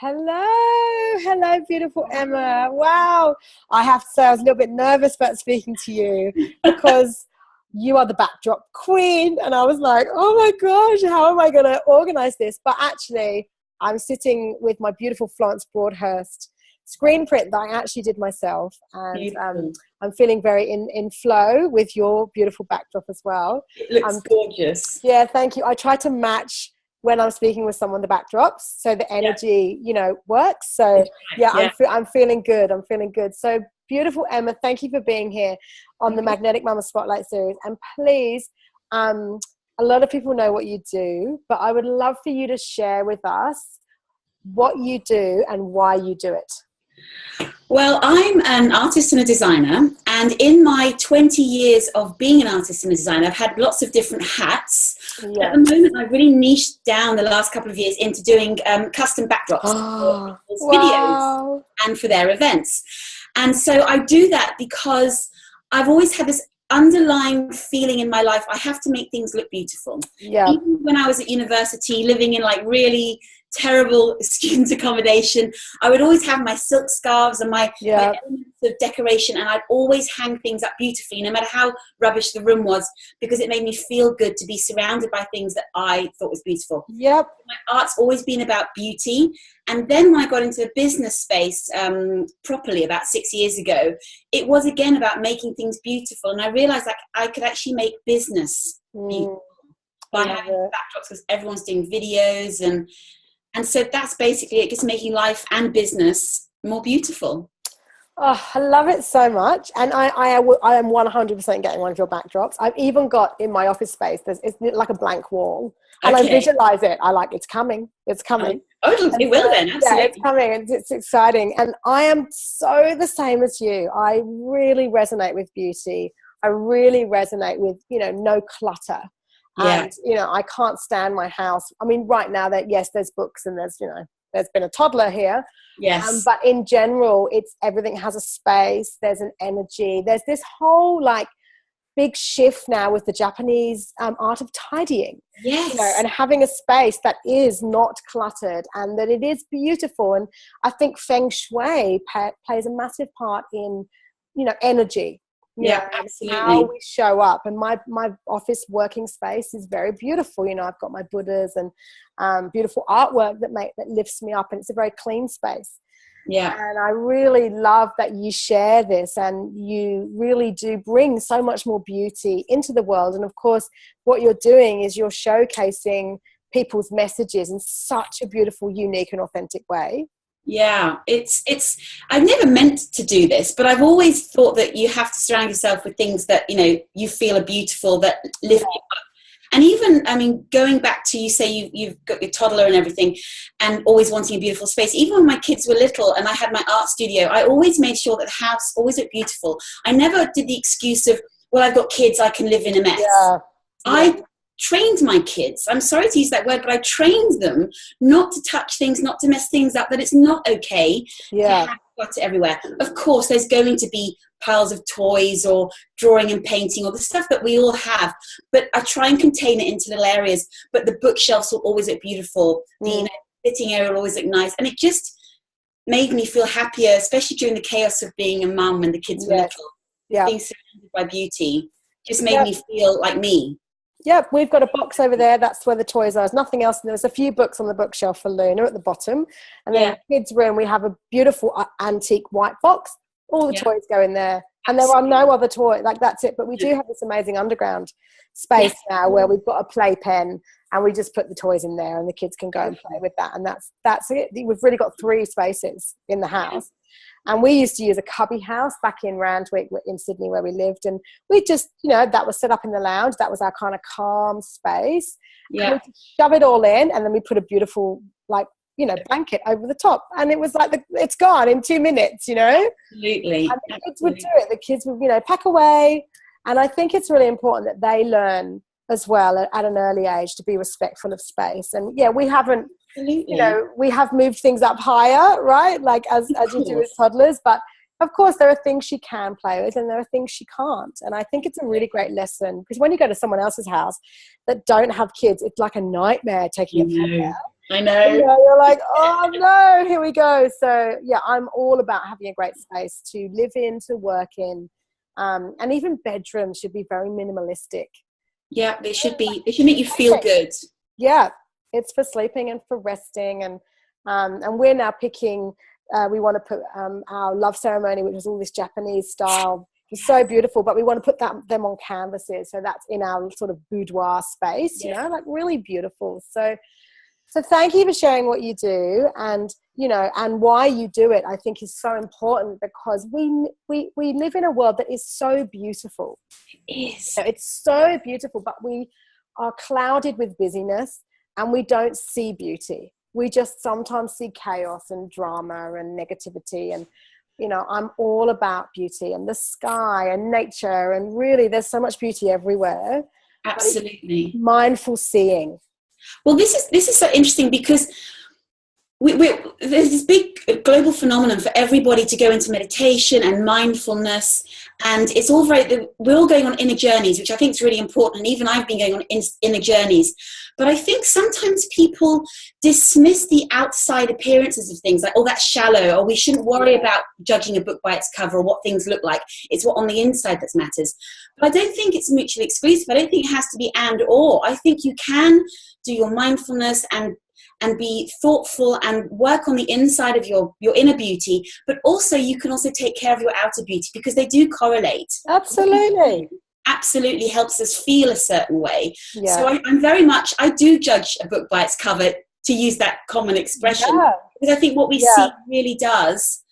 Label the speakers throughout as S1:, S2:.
S1: Hello, beautiful Emma. Wow. I have to say I was a little bit nervous about speaking to you because you are the backdrop queen. And I was like, oh my gosh, how am I going to organize this? But actually, I'm sitting with my beautiful Florence Broadhurst screen print that I actually did myself. And I'm feeling very in flow with your beautiful backdrop as well.
S2: It looks gorgeous.
S1: Yeah, thank you. I try to match when I'm speaking with someone the backdrops so the energy works. So I'm feeling good. So beautiful Emma, thank you for being here on the Magnetic Mama Spotlight series. And please, a lot of people know what you do, but I would love for you to share with us what you do and why you do it.
S2: Well, I'm an artist and a designer, and in my 20 years of being an artist and a designer, I've had lots of different hats. Yeah. At the moment, I've really niched down the last couple of years into doing custom backdrops for people's videos and for their events. And so I do that because I've always had this underlying feeling in my life, I have to make things look beautiful. Yeah. Even when I was at university, living in like really terrible student accommodation, I would always have my silk scarves and my elements of decoration, and I'd always hang things up beautifully, no matter how rubbish the room was, because it made me feel good to be surrounded by things that I thought was beautiful.
S1: Yep.
S2: My art's always been about beauty. And then when I got into the business space properly about 6 years ago, it was again about making things beautiful. And I realized like I could actually make business beautiful by having backdrops, because everyone's doing videos. And so that's basically it, just making life and business more beautiful.
S1: Oh, I love it so much. And I am 100% getting one of your backdrops. I've even got in my office space, it's like a blank wall. And I visualize it. I like, it's coming. It's coming.
S2: It will then, absolutely.
S1: Yeah, it's coming. It's exciting. And I am so the same as you. I really resonate with beauty. I really resonate with, no clutter.
S2: Yeah.
S1: And, I can't stand my house. I mean, right now there's books and there's been a toddler here.
S2: Yes.
S1: But in general, everything has a space. There's an energy. There's this whole big shift now with the Japanese art of tidying.
S2: Yes.
S1: And having a space that is not cluttered and that it is beautiful. And I think Feng Shui plays a massive part in, energy.
S2: Absolutely.
S1: How we show up. And my office working space is very beautiful. I've got my Buddhas and beautiful artwork that lifts me up, and it's a very clean space.
S2: Yeah.
S1: And I really love that you share this, and you really do bring so much more beauty into the world. And of course, what you're doing is you're showcasing people's messages in such a beautiful, unique and authentic way.
S2: Yeah, I've never meant to do this, but I've always thought that you have to surround yourself with things that, you feel are beautiful, that lift you up. And even, going back to, you say you've got your toddler and everything and always wanting a beautiful space. Even when my kids were little and I had my art studio, I always made sure that the house always looked beautiful. I never did the excuse of, well, I've got kids, I can live in a mess. Yeah. I trained my kids, I'm sorry to use that word, but I trained them not to touch things, not to mess things up, that it's not okay to have clutter everywhere. Of course, there's going to be piles of toys or drawing and painting or the stuff that we all have, but I try and contain it into little areas. But the bookshelves will always look beautiful. The sitting area will always look nice. And it just made me feel happier, especially during the chaos of being a mum when the kids were little. Yeah. Being surrounded by beauty just made me feel like me.
S1: Yeah, we've got a box over there. That's where the toys are. There's nothing else. And there's a few books on the bookshelf for Luna at the bottom. And then in the kids' room, we have a beautiful antique white box. All the toys go in there. And there are no other toys. That's it. But we do have this amazing underground space now where we've got a playpen and we just put the toys in there and the kids can go and play with that. And that's it. We've really got 3 spaces in the house. And we used to use a cubby house back in Randwick in Sydney where we lived. And we just, that was set up in the lounge. That was our kind of calm space. Yeah. And we just shove it all in, and then we put a beautiful, blanket over the top. And it was like, it's gone in 2 minutes,
S2: Absolutely.
S1: And the kids would do it. The kids would, pack away. And I think it's really important that they learn as well at an early age to be respectful of space. And we haven't, we have moved things up higher, right? As you do with toddlers. But of course, there are things she can play with and there are things she can't. And I think it's a really great lesson, because when you go to someone else's house that don't have kids, it's like a nightmare taking a pet out.
S2: I know.
S1: You're like, oh no, here we go. So yeah, I'm all about having a great space to live in, to work in. And even bedrooms should be very minimalistic.
S2: Yeah, they should make you feel good.
S1: Yeah, it's for sleeping and for resting. And we're now picking, we want to put our love ceremony, which is all this Japanese style. It's so beautiful, but we want to put them on canvases. So that's in our sort of boudoir space, like really beautiful. So thank you for sharing what you do, and and why you do it. I think is so important, because we live in a world that is so beautiful.
S2: It is.
S1: It's so beautiful, but we are clouded with busyness, and we don't see beauty. We just sometimes see chaos and drama and negativity. And I'm all about beauty and the sky and nature, and really there's so much beauty everywhere.
S2: Absolutely.
S1: Mindful seeing.
S2: Well, this is so interesting, because there's this big global phenomenon for everybody to go into meditation and mindfulness, and it's all we're all going on inner journeys, which I think is really important. And even I've been going on inner journeys, but I think sometimes people dismiss the outside appearances of things, like, oh, that's shallow, or we shouldn't worry about judging a book by its cover or what things look like. It's what on the inside that matters. But I don't think it's mutually exclusive. I don't think it has to be and or. I think you can do your mindfulness and be thoughtful and work on the inside of your inner beauty, but also you can also take care of your outer beauty, because they do correlate. Absolutely helps us feel a certain way. So I'm very much, I do judge a book by its cover, to use that common expression, because I think what we see really does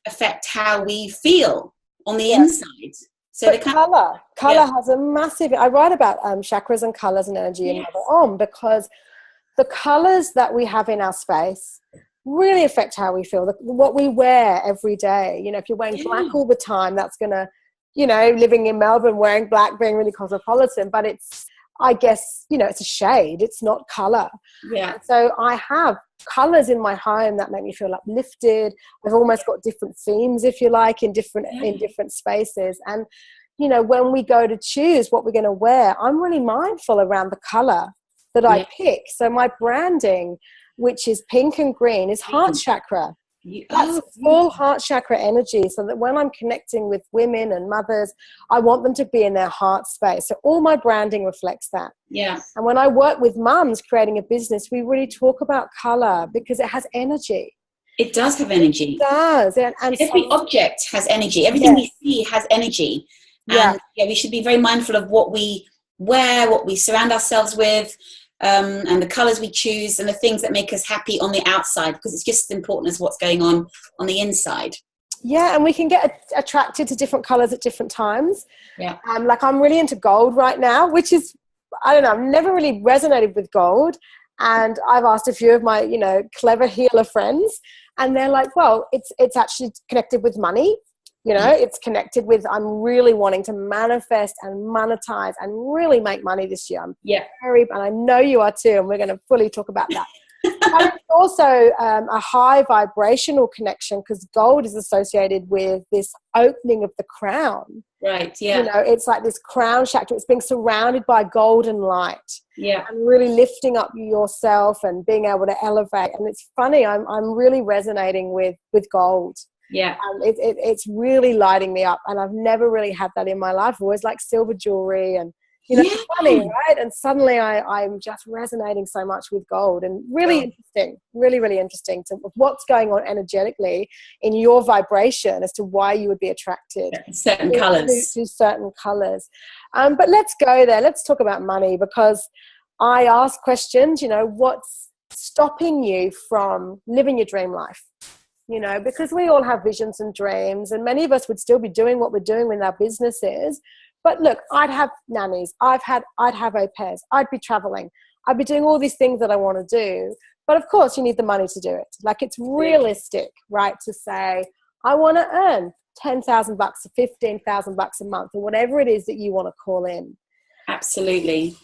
S2: affect how we feel on the inside. So the
S1: color has a massive, I write about chakras and colors and energy in Mother Om, because the colors that we have in our space really affect how we feel. What we wear every day. If you're wearing black all the time, that's going to, living in Melbourne, wearing black, being really cosmopolitan. But it's, I guess, it's a shade. It's not color.
S2: Yeah.
S1: So I have colors in my home that make me feel uplifted. I've almost got different themes, if you like, in different spaces. And, when we go to choose what we're going to wear, I'm really mindful around the color that I pick. So my branding, which is pink and green, is heart chakra. That's full heart chakra energy, so that when I'm connecting with women and mothers, I want them to be in their heart space. So all my branding reflects that.
S2: Yeah.
S1: And when I work with mums creating a business, we really talk about color, because it has energy.
S2: It does have energy.
S1: It does. And
S2: every object has energy. Everything we see has energy. And we should be very mindful of what we wear, what we surround ourselves with, and the colors we choose, and the things that make us happy on the outside, because it's just as important as what's going on the inside.
S1: Yeah, and we can get attracted to different colors at different times.
S2: Yeah.
S1: Like I'm really into gold right now, which is, I don't know, I've never really resonated with gold. And I've asked a few of my, clever healer friends, and they're like, well, it's actually connected with money. It's connected with, I'm really wanting to manifest and monetize and really make money this year. And I know you are too, and we're going to fully talk about that. But it's also a high vibrational connection, because gold is associated with this opening of the crown.
S2: Right, yeah.
S1: It's like this crown chakra. It's being surrounded by golden light.
S2: Yeah.
S1: And really lifting up yourself and being able to elevate. And it's funny, I'm really resonating with gold.
S2: Yeah.
S1: It's really lighting me up, and I've never really had that in my life. I've always like silver jewelry and it's funny, right? And suddenly I'm just resonating so much with gold, and really interesting, really, really interesting to what's going on energetically in your vibration as to why you would be attracted
S2: to certain colors.
S1: To certain colors. But let's go there. Let's talk about money, because I ask questions, what's stopping you from living your dream life? Because we all have visions and dreams, and many of us would still be doing what we're doing with our businesses. But look, I'd have nannies, I'd have au pairs, I'd be traveling, I'd be doing all these things that I want to do. But of course, you need the money to do it. Like, it's realistic, right, to say, I want to earn $10,000 or $15,000 a month, or whatever it is that you want to call in.
S2: Absolutely.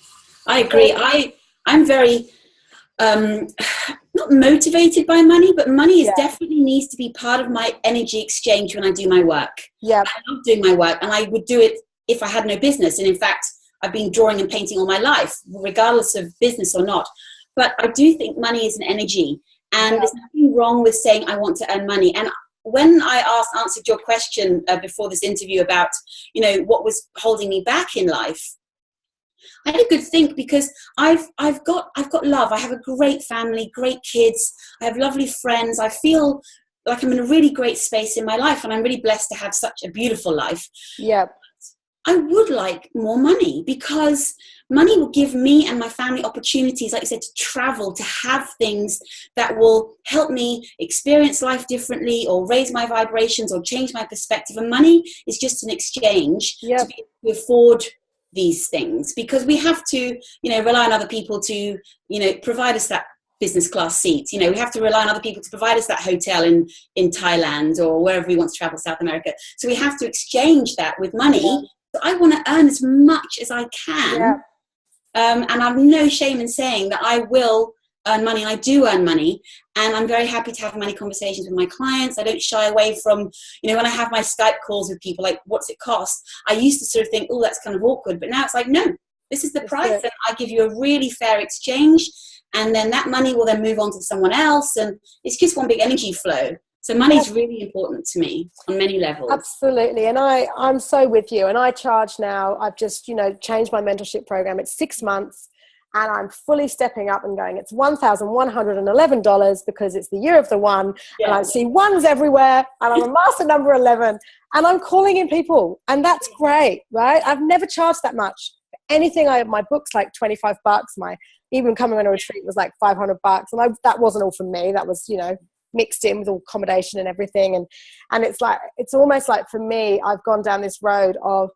S2: I agree. I'm very not motivated by money, but money is definitely needs to be part of my energy exchange when I do my work.
S1: Yeah.
S2: I love doing my work, and I would do it if I had no business. And in fact, I've been drawing and painting all my life, regardless of business or not. but I do think money is an energy, and there's nothing wrong with saying I want to earn money. And when I answered your question before this interview about, you know, what was holding me back in life, I had a good think, because I've got love. I have a great family, great kids. I have lovely friends. I feel like I'm in a really great space in my life, and I'm really blessed to have such a beautiful life.
S1: Yeah.
S2: I would like more money, because money will give me and my family opportunities, like you said, to travel, to have things that will help me experience life differently, or raise my vibrations, or change my perspective. And money is just an exchange to be able to afford these things, because we have to, you know, rely on other people to, you know, provide us that business class seat. You know, we have to rely on other people to provide us that hotel in Thailand or wherever we want to travel, South America. So we have to exchange that with money. So I want to earn as much as I can. And I've no shame in saying that I will earn money, and I do earn money, and I'm very happy to have money conversations with my clients. I don't shy away from, you know, when I have my Skype calls with people, like, what's it cost? I used to sort of think, oh, that's kind of awkward, but now it's like, no, this is the price, and I give you a really fair exchange, and then that money will then move on to someone else, and it's just one big energy flow. So money is really important to me on many levels.
S1: Absolutely. And I'm so with you. And I charge now, I've just, you know, changed my mentorship program. It's 6 months, and I'm fully stepping up and going, it's $1,111 because it's the year of the one. And I see ones everywhere, and I'm a master number 11, and I'm calling in people, and that's great, right? I've never charged that much for anything. My book's like $25. Even coming on a retreat was like $500. And that wasn't all from me. That was, you know, mixed in with all accommodation and everything, and it's like, it's almost like, for me, I've gone down this road of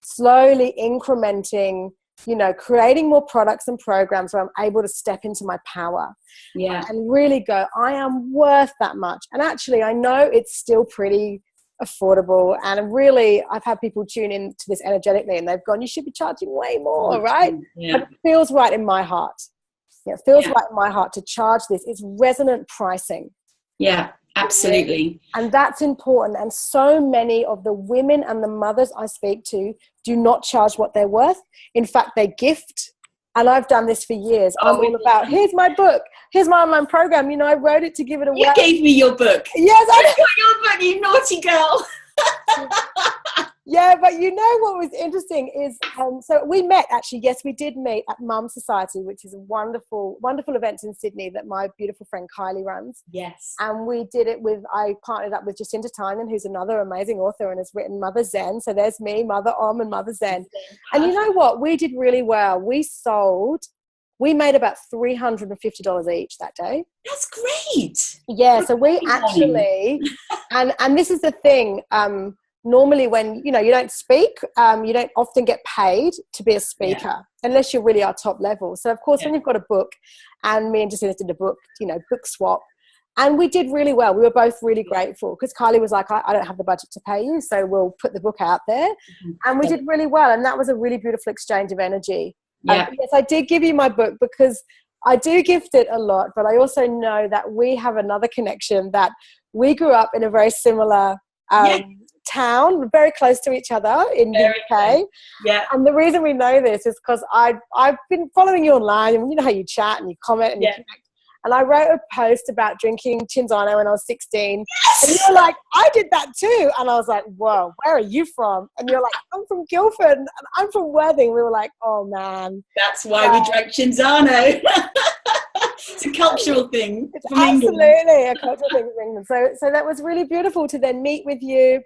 S1: slowly incrementing, you know, creating more products and programs where I'm able to step into my power, and really go, I am worth that much. And actually, I know it's still pretty affordable, and really, I've had people tune in to this energetically, and they've gone, you should be charging way more, right? But it feels right in my heart. It feels right in my heart to charge this. It's resonant pricing.
S2: Yeah, absolutely.
S1: And that's important. And so many of the women and the mothers I speak to do not charge what they're worth. In fact, they gift. And I've done this for years. I'm all about, here's my book, here's my online program. You know, I wrote it to give it away.
S2: You gave me your book.
S1: Yes, I
S2: got your book, you naughty girl.
S1: Yeah, but you know what was interesting is, so we met, actually, yes, we did meet at Mum Society, which is a wonderful, wonderful event in Sydney that my beautiful friend Kylie runs.
S2: Yes.
S1: And we did it with, I partnered up with Jacinta Tynan, who's another amazing author and has written Mother Zen. So there's me, Mother Om, and Mother Zen. And you know what? We did really well. We made about $350 each that day.
S2: That's great.
S1: Yeah, so we actually, and this is the thing, normally when, you know, you don't speak, you don't often get paid to be a speaker unless you really are top level. So of course, when you've got a book, and me and Jacinta did a book, you know, book swap, and we did really well. We were both really grateful, because Kylie was like, I don't have the budget to pay you, so we'll put the book out there. And we did really well, and that was a really beautiful exchange of energy. Yes, I did give you my book because I do gift it a lot, but I also know that we have another connection, that we grew up in a very similar town, very close to each other in the UK. And the reason we know this is because I've been following you online, and you know how you chat and you comment and you connect. And I wrote a post about drinking Cinzano when I was 16. And you were like, I did that too. And I was like, whoa, where are you from? And you're like, I'm from Guildford, and I'm from Worthing. We were like, oh man.
S2: That's why we drank Cinzano. It's a cultural thing.
S1: It's absolutely a cultural thing from England. So that was really beautiful to then meet with you,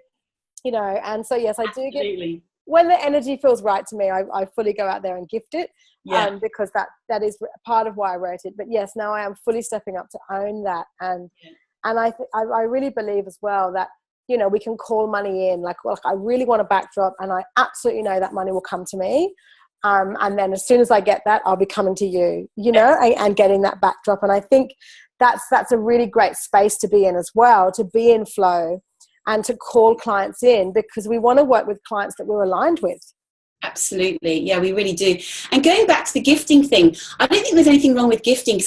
S1: you know. And so, yes, I do get, when the energy feels right to me, I fully go out there and gift it. Because that is part of why I wrote it. But yes, now I am fully stepping up to own that, and I really believe as well that, you know, we can call money in, like I really want a backdrop, and I absolutely know that money will come to me, and then as soon as I get that, I'll be coming to you, you know, and getting that backdrop. And I think that's a really great space to be in as well, to be in flow and to call clients in, because we want to work with clients that we're aligned with.
S2: Absolutely. Yeah, we really do. And going back to the gifting thing, I don't think there's anything wrong with gifting, because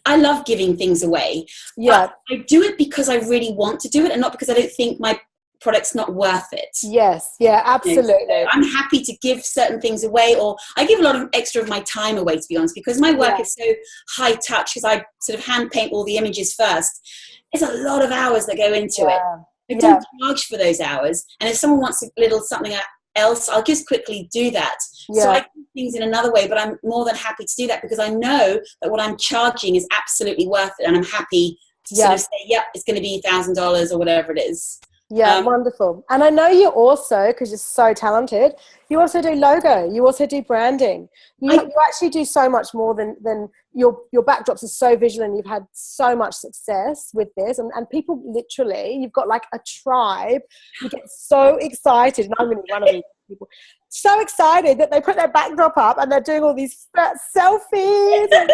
S2: I love giving things away. I do it because I really want to do it, and not because I don't think my product's not worth it.
S1: Yes, yeah, absolutely.
S2: So I'm happy to give certain things away, or I give a lot of extra of my time away, to be honest, because my work is so high touch, because I sort of hand paint all the images first. There's a lot of hours that go into it. I don't charge for those hours, and if someone wants a little something else, I'll just quickly do that. So I do things in another way, but I'm more than happy to do that, because I know that what I'm charging is absolutely worth it, and I'm happy to sort of say, it's going to be $1,000 or whatever it is.
S1: Yeah, wonderful. And I know you also, because you're so talented, you also do logo, you also do branding. You actually do so much more than your backdrops are so visual, and you've had so much success with this. And people literally, you've got like a tribe. You get so excited, and I'm going to be one of these people, so excited that they put their backdrop up and they're doing all these selfies and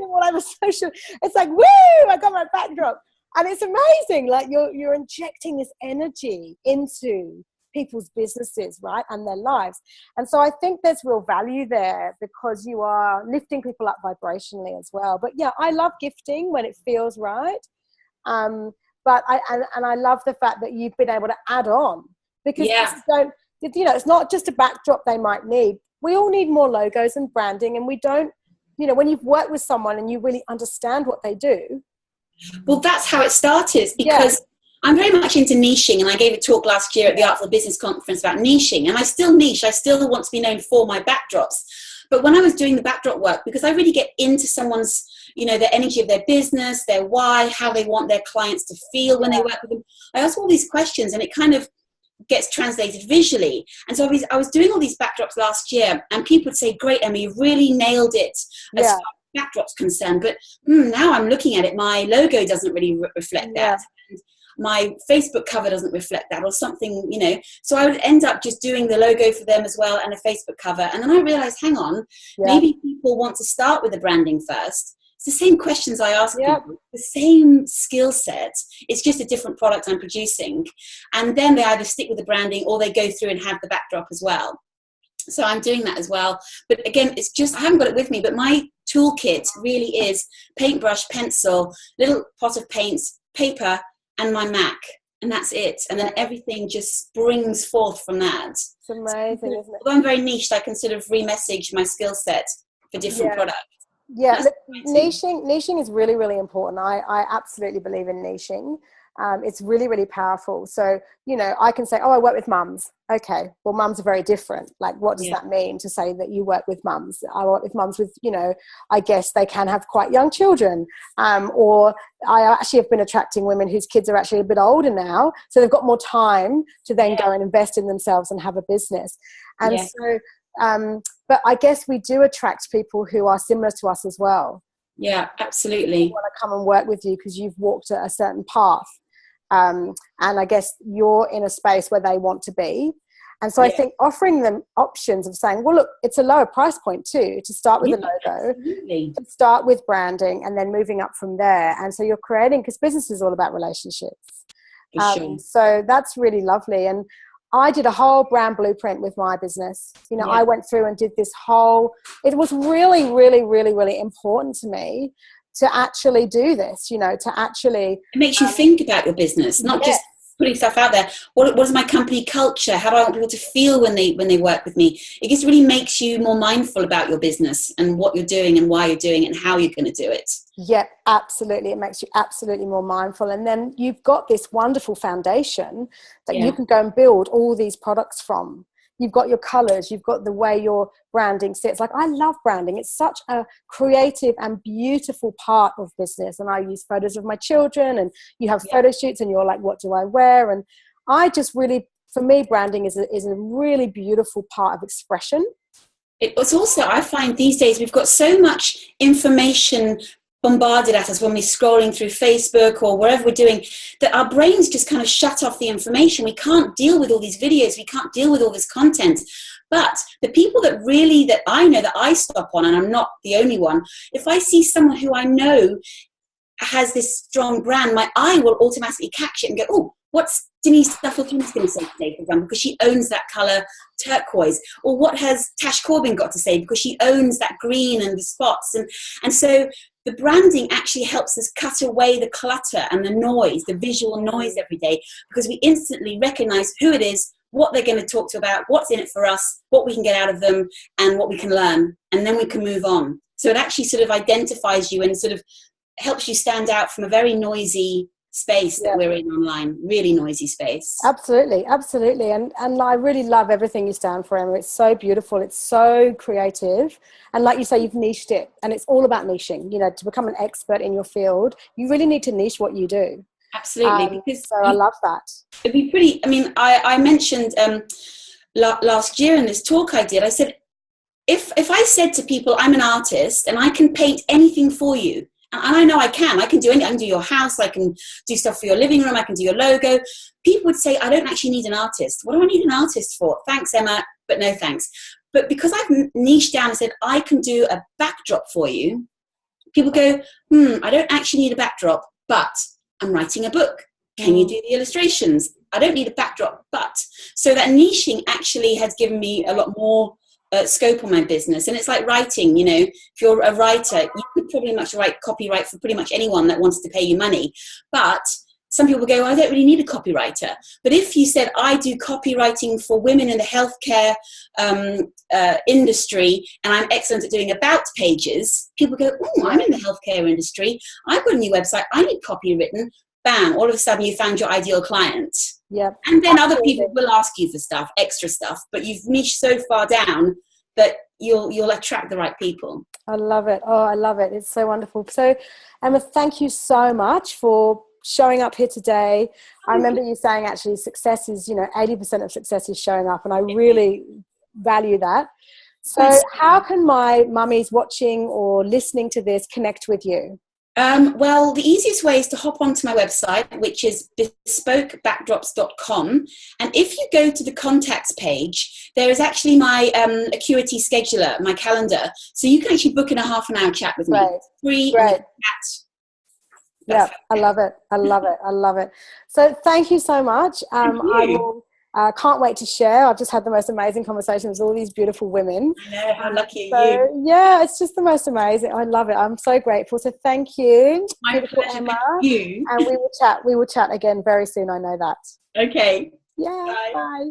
S1: all over social. It's like, woo, I got my backdrop. And it's amazing, like you're injecting this energy into people's businesses, right, and their lives. And so I think there's real value there, because you are lifting people up vibrationally as well. But yeah, I love gifting when it feels right. But I love the fact that you've been able to add on, because it's not just a backdrop they might need. We all need more logos and branding, and we don't, when you've worked with someone and you really understand what they do.
S2: Well, that's how it started, because I'm very much into niching, and I gave a talk last year at the Artful Business Conference about niching, and I still niche. I still want to be known for my backdrops. But when I was doing the backdrop work, because I really get into someone's, the energy of their business, their why, how they want their clients to feel when they work with them, I ask all these questions, and it kind of gets translated visually. And so I was doing all these backdrops last year, and people would say, great, Emma, you really nailed it as far as backdrops concerned, but now I'm looking at it, my logo doesn't really reflect that. My Facebook cover doesn't reflect that, or something, So I would end up just doing the logo for them as well, and a Facebook cover. And then I realized, hang on, maybe people want to start with the branding first. It's the same questions I ask people, the same skill set. It's just a different product I'm producing. And then they either stick with the branding, or they go through and have the backdrop as well. So I'm doing that as well. But again, it's just, I haven't got it with me, but my toolkit really is paintbrush, pencil, little pot of paints, paper, and my Mac. And that's it. And then everything just springs forth from that.
S1: It's amazing, isn't it?
S2: Although I'm very niched, I can sort of remessage my skill set for different products.
S1: Yeah, look, niching is really, really important. I absolutely believe in niching. It's really, really powerful. So, I can say, I work with mums. Okay, well, mums are very different. Like, what does that mean to say that you work with mums? I work with mums with, I guess they can have quite young children. Or I actually have been attracting women whose kids are actually a bit older now. So they've got more time to then go and invest in themselves and have a business. And so, but I guess we do attract people who are similar to us as well.
S2: Yeah, absolutely.
S1: They want to come and work with you because you've walked a certain path. And I guess you're in a space where they want to be. And so I think offering them options of saying, well, look, it's a lower price point too, to start with a logo, to start with branding, and then moving up from there. And so you're creating, because business is all about relationships. So that's really lovely. And I did a whole brand blueprint with my business. I went through and did this whole, it was really, really, really, really important to me to actually do this, to actually...
S2: It makes you think about your business, not just putting stuff out there. What is my company culture? How do I want people to feel when they work with me? It just really makes you more mindful about your business and what you're doing and why you're doing it and how you're going to do it.
S1: Yeah, absolutely. It makes you absolutely more mindful. And then you've got this wonderful foundation that you can go and build all these products from. You've got your colors, you've got the way your branding sits. Like, I love branding. It's such a creative and beautiful part of business. And I use photos of my children, and you have photo shoots, and you're like, what do I wear? And I just really, for me, branding is a really beautiful part of expression.
S2: It's also, I find these days we've got so much information bombarded at us when we're scrolling through Facebook or wherever we're doing, that our brains just kind of shut off the information. We can't deal with all these videos. We can't deal with all this content. But the people that I know that I stop on, and I'm not the only one, if I see someone who I know has this strong brand, my eye will automatically catch it and go, oh, what's Denise Duffield-Thomas going to say today, for example, because she owns that colour turquoise? Or what has Tash Corbin got to say, because she owns that green and the spots? And so the branding actually helps us cut away the clutter and the noise, the visual noise every day, because we instantly recognize who it is, what they're going to talk to about, what's in it for us, what we can get out of them, and what we can learn, and then we can move on. So it actually sort of identifies you and sort of helps you stand out from a very noisy space that we're in online, really noisy space.
S1: Absolutely, absolutely. And I really love everything you stand for, Emma. It's so beautiful. It's so creative. And like you say, you've niched it, and it's all about niching. You know, to become an expert in your field, you really need to niche what you do.
S2: Absolutely. Because
S1: so I love that.
S2: It'd be pretty, I mean, I mentioned last year in this talk I did, I said, if I said to people, I'm an artist and I can paint anything for you, and I know I can do anything. I can do your house, I can do stuff for your living room, I can do your logo. People would say, I don't actually need an artist. What do I need an artist for? Thanks, Emma, but no thanks. But because I've niched down and said, I can do a backdrop for you, people go, I don't actually need a backdrop, but I'm writing a book. Can you do the illustrations? I don't need a backdrop, but. So that niching actually has given me a lot more scope on my business. And it's like writing, you know, if you're a writer, you could pretty much write copyright for pretty much anyone that wants to pay you money. But some people go, I don't really need a copywriter. But if you said, I do copywriting for women in the healthcare industry, and I'm excellent at doing about pages, people go, oh, I'm in the healthcare industry. I've got a new website. I need copy written. Bam, all of a sudden you found your ideal client.
S1: Yep.
S2: And then other people will ask you for stuff, extra stuff, but you've niched so far down that you'll attract the right people.
S1: I love it. Oh, I love it. It's so wonderful. So, Emma, thank you so much for showing up here today. I remember you saying actually success is, 80% of success is showing up, and I really value that. So how can my mummies watching or listening to this connect with you?
S2: Well, the easiest way is to hop onto my website, which is bespokebackdrops.com. And if you go to the contacts page, there is actually my Acuity scheduler, my calendar. So you can actually book in a half an hour chat with me.
S1: Right.
S2: Free.
S1: Right. Yeah, I love it. I love it. I love it. So thank you so much. I will. Can't wait to share. I've just had the most amazing conversation with all these beautiful women.
S2: I know, how lucky are you?
S1: Yeah, it's just the most amazing. I love it. I'm so grateful. So thank you.
S2: My pleasure.
S1: Emma.
S2: Thank you.
S1: And we will chat again very soon. I know that.
S2: Okay.
S1: Yeah. Bye.